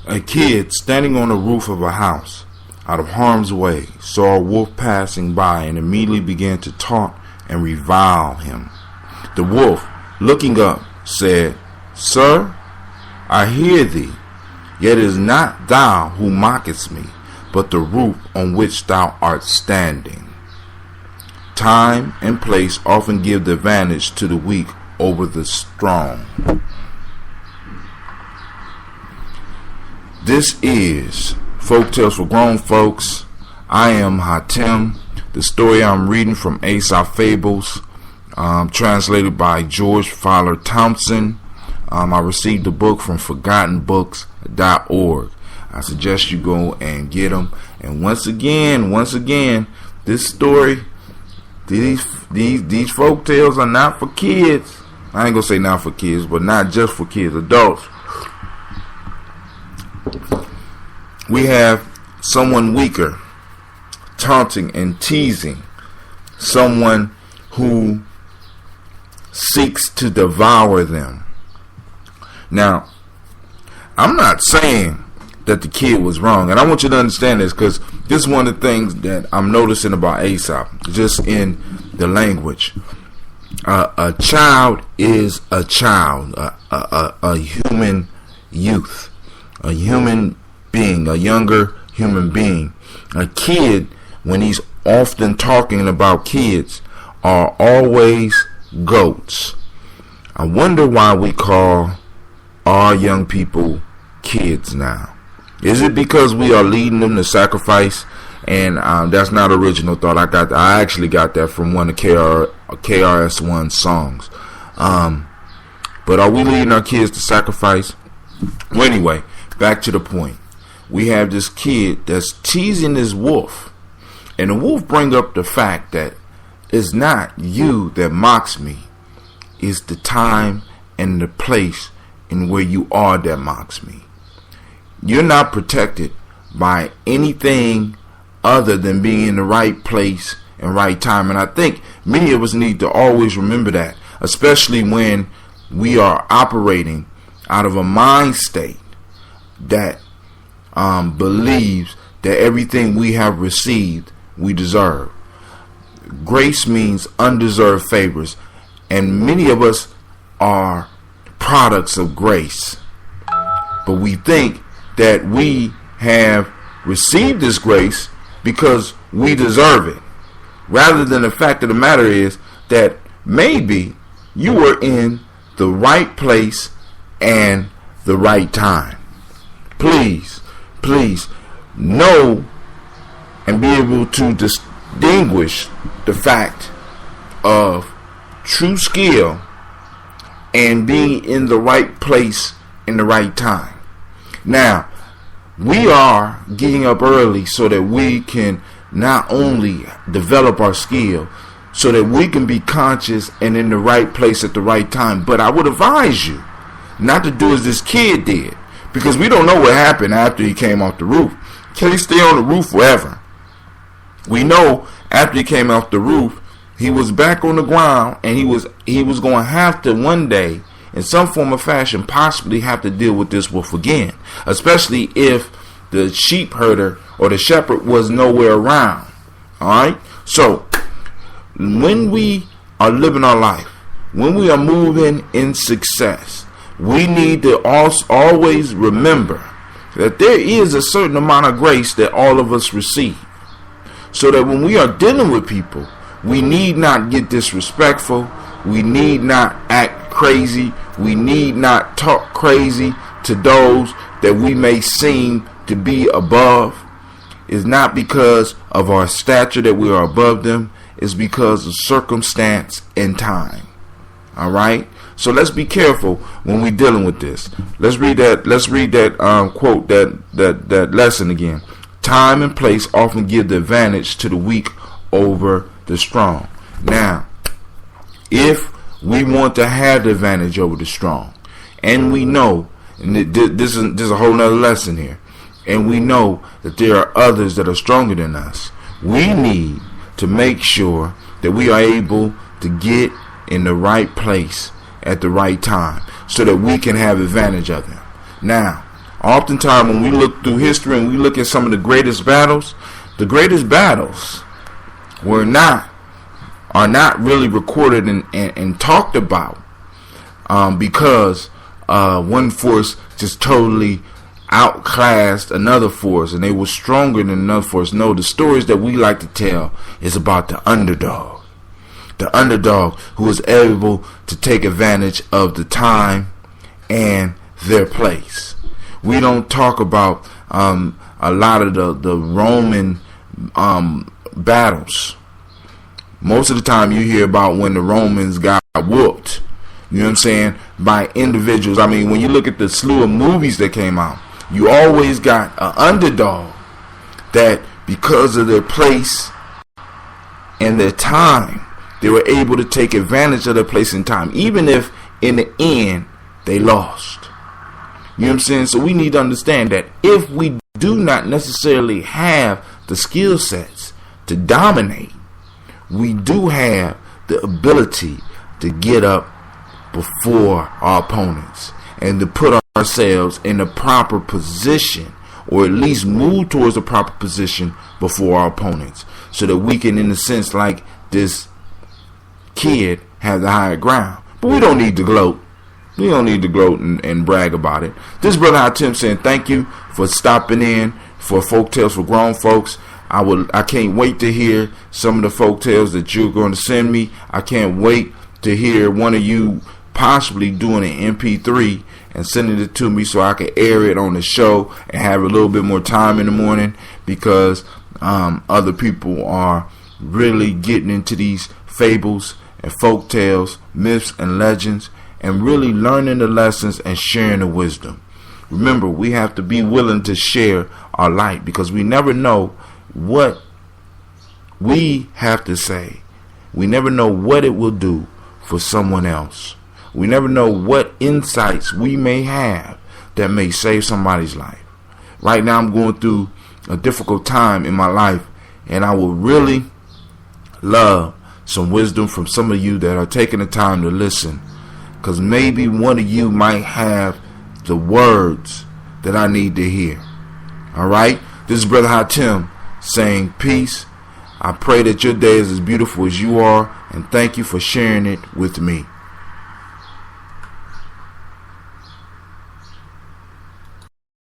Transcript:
A kid standing on the roof of a house, out of harm's way, saw a wolf passing by and immediately began to taunt and revile him. The wolf, looking up, said, "Sir, I hear thee, yet it is not thou who mockest me, but the roof on which thou art standing." Time and place often give the advantage to the weak over the strong. This is Folktales for Grown Folks. I am Hatem. The story I'm reading from Aesop Fables, translated by George Fowler Thompson. I received the book from ForgottenBooks.org. I suggest you go and get them. And once again, this story, these folk tales are not for kids. I ain't gonna say not for kids, but not just for kids, adults. We have someone weaker taunting and teasing someone who seeks to devour them. Now, I'm not saying that the kid was wrong, and I want you to understand this, because this is one of the things that I'm noticing about Aesop, just in the language. A child is a child, a human youth, a human being, a younger human being. A kid, when he's often talking about kids, are always goats. I wonder why we call our young people kids now. Is it because we are leading them to sacrifice? And that's not original thought. I actually got that from one of KRS-One's songs. But are we leading our kids to sacrifice? Well, anyway, back to the point. We have this kid that's teasing this wolf, and the wolf bring up the fact that it's not you that mocks me, it's the time and the place in where you are that mocks me. You're not protected by anything other than being in the right place and right time. And I think many of us need to always remember that, especially when we are operating out of a mind state that believes that everything we have received we deserve. Grace means undeserved favors, and many of us are products of grace, but we think that we have received this grace because we deserve it, rather than the fact of the matter is that maybe you were in the right place and the right time. Please know and be able to distinguish the fact of true skill and being in the right place in the right time. Now, we are getting up early so that we can not only develop our skill, so that we can be conscious and in the right place at the right time. But I would advise you not to do as this kid did, because we don't know what happened after he came off the roof. Can he stay on the roof forever? We know after he came off the roof, he was back on the ground, and he was going to have to one day, in some form or fashion, possibly have to deal with this wolf again, especially if the sheep herder or the shepherd was nowhere around. All right? So, when we are living our life, when we are moving in success, we need to always remember that there is a certain amount of grace that all of us receive, so that when we are dealing with people, we need not get disrespectful, we need not act crazy, we need not talk crazy to those that we may seem to be above. It's not because of our stature that we are above them, it's because of circumstance and time. All right? So let's be careful when we're dealing with this. Let's read that quote, that lesson again. Time and place often give the advantage to the weak over the strong. Now, if we want to have the advantage over the strong, and we know, and this is a whole nother lesson here, and we know that there are others that are stronger than us, we need to make sure that we are able to get in the right place at the right time, so that we can have advantage of them. Now, Oftentimes when we look through history and we look at some of the greatest battles are not really recorded and talked about, because one force just totally outclassed another force and they were stronger than another force. No, the stories that we like to tell is about the underdog who was able to take advantage of the time and their place. We don't talk about a lot of the Roman battles. Most of the time you hear about when the Romans got whooped, you know what I'm saying, by individuals. I mean, when you look at the slew of movies that came out, you always got an underdog that, because of their place and their time, they were able to take advantage of their place and time, even if in the end they lost. You know what I'm saying? So we need to understand that if we do not necessarily have the skill sets to dominate, we do have the ability to get up before our opponents and to put ourselves in the proper position, or at least move towards the proper position before our opponents, so that we can, in a sense, like this kid, have the higher ground. But we don't need to gloat. We don't need to gloat and brag about it. This brother Hatim saying thank you for stopping in for Folk Tales for Grown Folks. I can't wait to hear some of the folk tales that you're going to send me. I can't wait to hear one of you possibly doing an MP3 and sending it to me so I can air it on the show and have a little bit more time in the morning, because other people are really getting into these fables and folk tales, myths and legends, and really learning the lessons and sharing the wisdom. Remember, we have to be willing to share our light, because we never know what we have to say. We never know what it will do for someone else. We never know what insights we may have that may save somebody's life. Right now I'm going through a difficult time in my life, and I would really love some wisdom from some of you that are taking the time to listen, because maybe one of you might have the words that I need to hear. Alright? This is Brother Hatim saying peace. I pray that your day is as beautiful as you are, and thank you for sharing it with me.